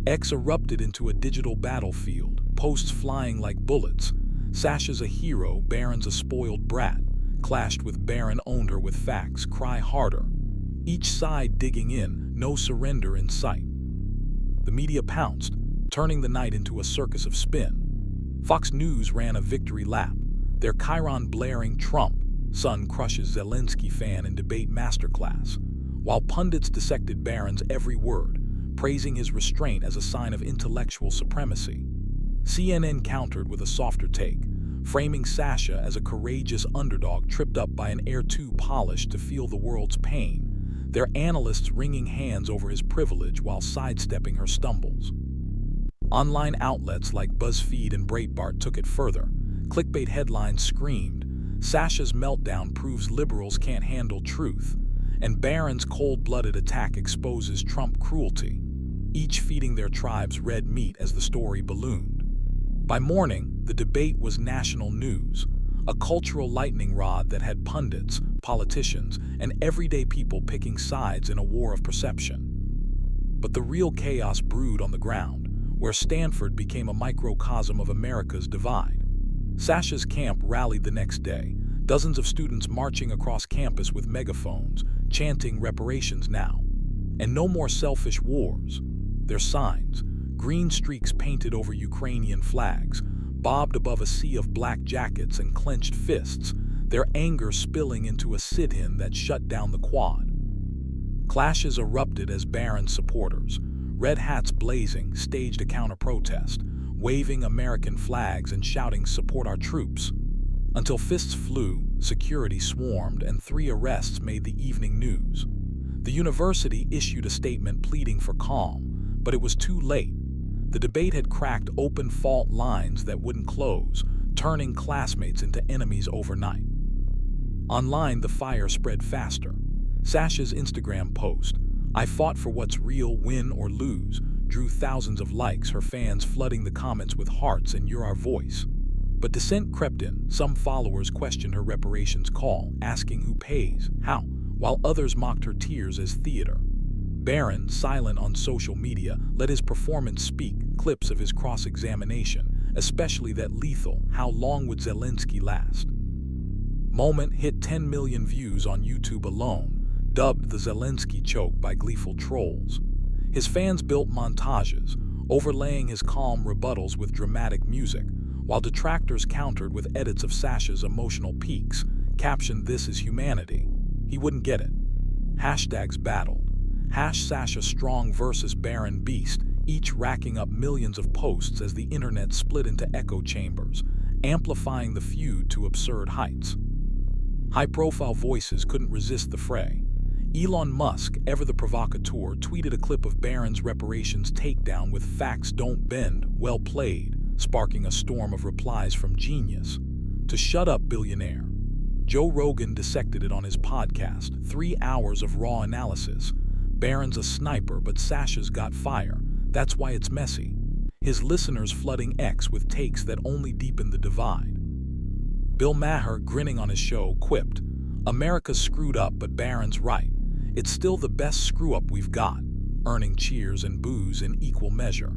X erupted into a digital battlefield, posts flying like bullets. Sasha's a hero, Barron's a spoiled brat. Clashed with Barron, owned her with facts, cry harder. Each side digging in, no surrender in sight. The media pounced, turning the night into a circus of spin. Fox News ran a victory lap, their chyron blaring Trump, son crushes Zelensky fan in debate masterclass, while pundits dissected Barron's every word, praising his restraint as a sign of intellectual supremacy. CNN countered with a softer take, framing Sasha as a courageous underdog tripped up by an air too polished to feel the world's pain, their analysts wringing hands over his privilege while sidestepping her stumbles. Online outlets like BuzzFeed and Breitbart took it further. Clickbait headlines screamed, "Sasha's meltdown proves liberals can't handle truth," and Barron's cold-blooded attack exposes Trump cruelty, each feeding their tribes red meat as the story ballooned. By morning, the debate was national news, a cultural lightning rod that had pundits, politicians, and everyday people picking sides in a war of perception. But the real chaos brewed on the ground, where Stanford became a microcosm of America's divide. Sasha's camp rallied the next day, dozens of students marching across campus with megaphones, chanting reparations now. And no more selfish wars. Their signs, green streaks painted over Ukrainian flags, bobbed above a sea of black jackets and clenched fists, their anger spilling into a sit-in that shut down the quad. Clashes erupted as Barron's supporters, red hats blazing, staged a counter-protest, waving American flags and shouting "Support our troops." Until fists flew, security swarmed, and 3 arrests made the evening news. The university issued a statement pleading for calm, but it was too late. The debate had cracked open fault lines that wouldn't close, turning classmates into enemies overnight. Online, the fire spread faster. Sasha's Instagram post, "I fought for what's real, win or lose," drew thousands of likes, her fans flooding the comments with hearts and "You're our voice." But dissent crept in. Some followers questioned her reparations call, asking who pays, how, while others mocked her tears as theater. Barron, silent on social media, let his performance speak, clips of his cross-examination, especially that lethal "How long would Zelensky last?" moment hit 10 million views on YouTube alone, dubbed the Zelensky choke by gleeful trolls. His fans built montages, overlaying his calm rebuttals with dramatic music, while detractors countered with edits of Sasha's emotional peaks, captioned "This is humanity." He wouldn't get it. Hashtags battled. #Sasha Strong versus Barron Beast, each racking up millions of posts as the internet split into echo chambers, amplifying the feud to absurd heights. High-profile voices couldn't resist the fray. Elon Musk, ever the provocateur, tweeted a clip of Barron's reparations takedown with "Facts don't bend, well played," sparking a storm of replies from Genius to "Shut up, billionaire." Joe Rogan dissected it on his podcast, 3 hours of raw analysis. Barron's a sniper, but Sasha's got fire. That's why it's messy. His listeners flooding X with takes that only deepen the divide. Bill Maher, grinning on his show, quipped, "America's screwed up, but Barron's right. It's still the best screw-up we've got," earning cheers and boos in equal measure.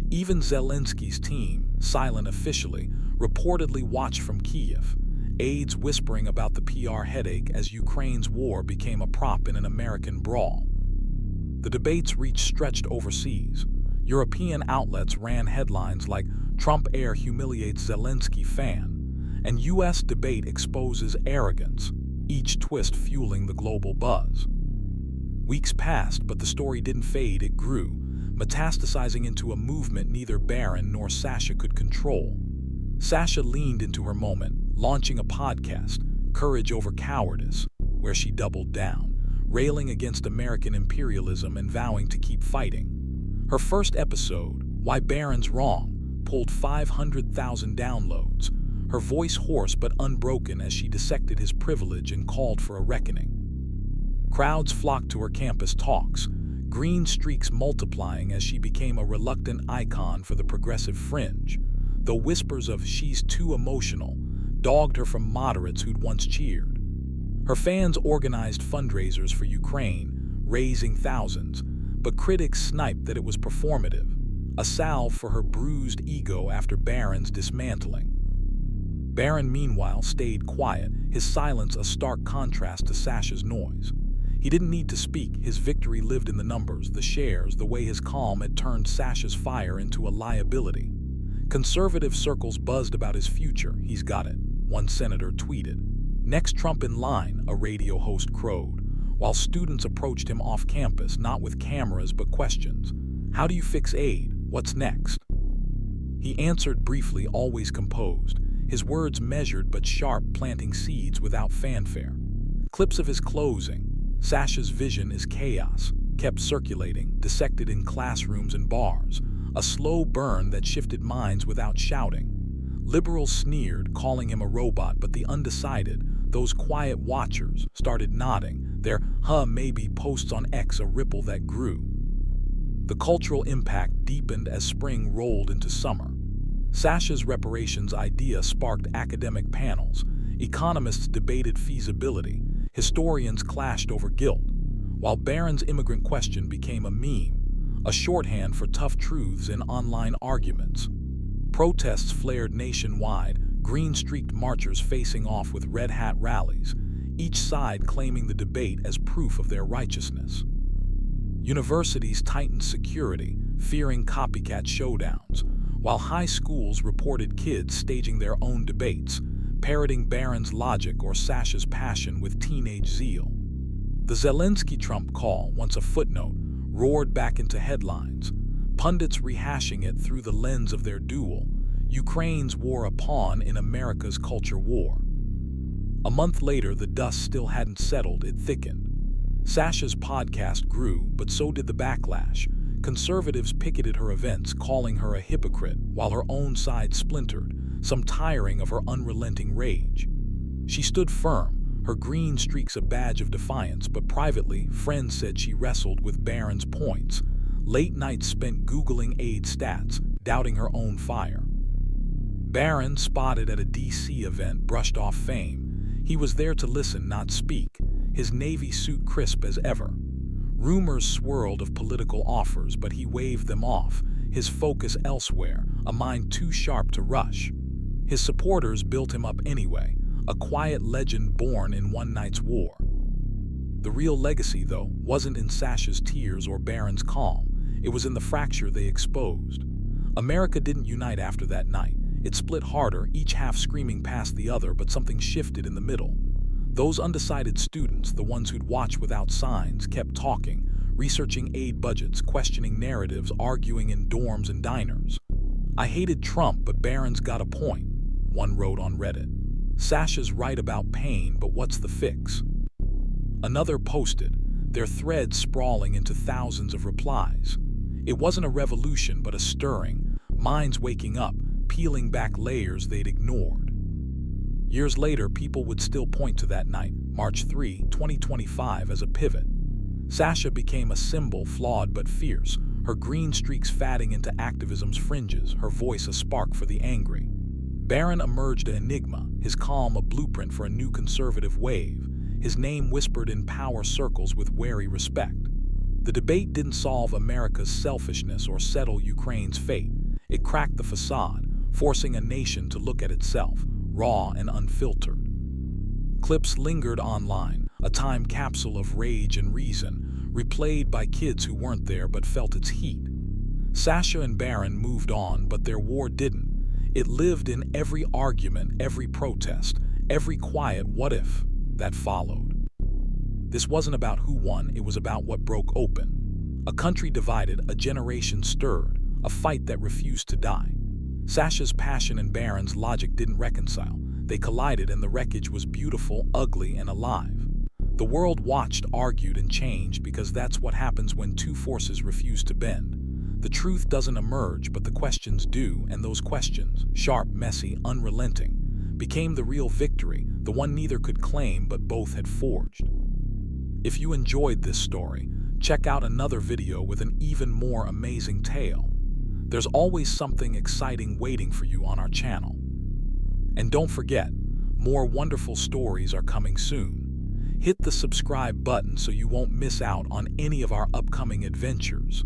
Even Zelensky's team, silent officially, reportedly watched from Kyiv, aides whispering about the PR headache as Ukraine's war became a prop in an American brawl. The debates reached stretched overseas. European outlets ran headlines like "Trump heir humiliates Zelensky fan," and U.S. debate exposes arrogance, each twist fueling the global buzz. Weeks passed, but the story didn't fade, it grew, metastasizing into a movement neither Barron nor Sasha could control. Sasha leaned into her moment, launching a podcast, Courage Over Cowardice, where she doubled down, railing against American imperialism and vowing to keep fighting. Her first episode, Why Barron's Wrong, pulled 500,000 downloads, her voice hoarse but unbroken as she dissected his privilege and called for a reckoning. Crowds flocked to her campus talks, green streaks multiplying as she became a reluctant icon for the progressive fringe. though whispers of "she's too emotional" dogged her from moderates who'd once cheered. Her fans organized fundraisers for Ukraine, raising thousands, but critics sniped that it was performative, a salve for her bruised ego after Barron's dismantling. Barron, meanwhile, stayed quiet, his silence a stark contrast to Sasha's noise. He didn't need to speak, his victory lived in the numbers, the shares, the way his calm had turned Sasha's fire into a liability. Conservative circles buzzed about his future. "He's got it," one senator tweeted. "Next Trump in line," a radio host crowed, while students approached him off campus, not with cameras but questions. "How do you fix aid? What's next?" He answered briefly, always composed, his words measured but sharp, planting seeds without fanfare. Clips of his closing, "Sasha's vision is chaos," kept circulating, dissected in classrooms and bars, a slow burn that shifted minds without shouting. Liberals sneered, calling him a robot, but the undecided, those quiet watchers, started nodding, their maybe posts on X a ripple that grew. The cultural impact deepened as spring rolled into summer. Sasha's reparations idea sparked academic panels, economists debated feasibility, historians clashed over guilt, while Barron's immigrant question became a meme, a shorthand for tough truths in online arguments. Protests flared nationwide, green-streaked marchers facing off with red hat rallies, each side claiming the debate as proof of their righteousness. Universities tightened security, fearing copycat showdowns, while high schools reported kids staging their own debates, parroting Barron's logic or Sasha's passion with teenage zeal. The Zelensky Trump call, once a footnote, roared back into headlines, pundits rehashing it through the lens of their duel, Ukraine's war a pawn in America's culture war. A month later, the dust still hadn't settled, it thickened. Sasha's podcast grew, but so did the backlash. Conservatives picketed her events, calling her a hypocrite, while her own side splintered, some tiring of her unrelenting rage. She stood firm, her green streaks a badge of defiance, but privately, friends said she wrestled with Barron's points. Late nights spent Googling aid stats, doubting her own fire. Barron, spotted at a DC event, brushed off fame. He was there to listen, not speak, his navy suit crisp as ever. Rumors swirled of political offers, but he waved them off, his focus elsewhere, a mind too sharp to rush. His supporters built him up anyway, a quiet legend born in one night's war. The real legacy, though, wasn't in Sasha's tears or Barron's calm. It was in the fracture they exposed. America didn't unite after that night. It split harder, each half screaming past the other, but something shifted in the middle. Those undecided students, the ones who'd watch without signs, kept talking, researching aid budgets, questioning narratives, arguing in dorms and diners. "I hated Trump, but Barron's got a point," one wrote on Reddit. "Sasha's right about pain, but what's the fix?" Another posted, their threads sprawling into thousands of replies. It wasn't a revolution, but a stirring, minds waking up, peeling back layers they'd ignored. Years later, people would still point to that night, March 3, 2025, as a pivot. Sasha became a symbol, flawed but fierce, her green streaks fatting into activism's fringes, her voice a spark for the angry. Barron emerged an enigma, his calm a blueprint for a new conservative wave, his name whispered in power circles with wary respect. The debate didn't solve America's selfishness or settle Ukraine's fate. It cracked the facade, forcing a nation to look at itself, raw and unfiltered. Clips lingered online, a time capsule of rage and reason, replayed by kids who weren't there but felt its heat. Sasha and Barron moved on, but their war didn't. It lived in every argument, every protest, every quiet "what if" that followed. This wasn't about who won, it was about what broke open. A country divided, a generation stirred, a fight that refused to die. Sasha's passion and Barron's logic didn't reconcile. They collided, and the wreckage was beautiful, ugly, and alive. The world watched, argued, and changed, because that's what happens when two forces refuse to bend. The truth doesn't emerge, but the questions do, and those questions, sharp, messy, unrelenting, became the real victory, the one neither could claim but both had forged. If you enjoyed this story, check out another video with an even more amazing tale. There's always something exciting waiting for you on our channel. And don't forget, more wonderful stories are coming soon. Hit the subscribe button so you won't miss out on any of our upcoming adventures.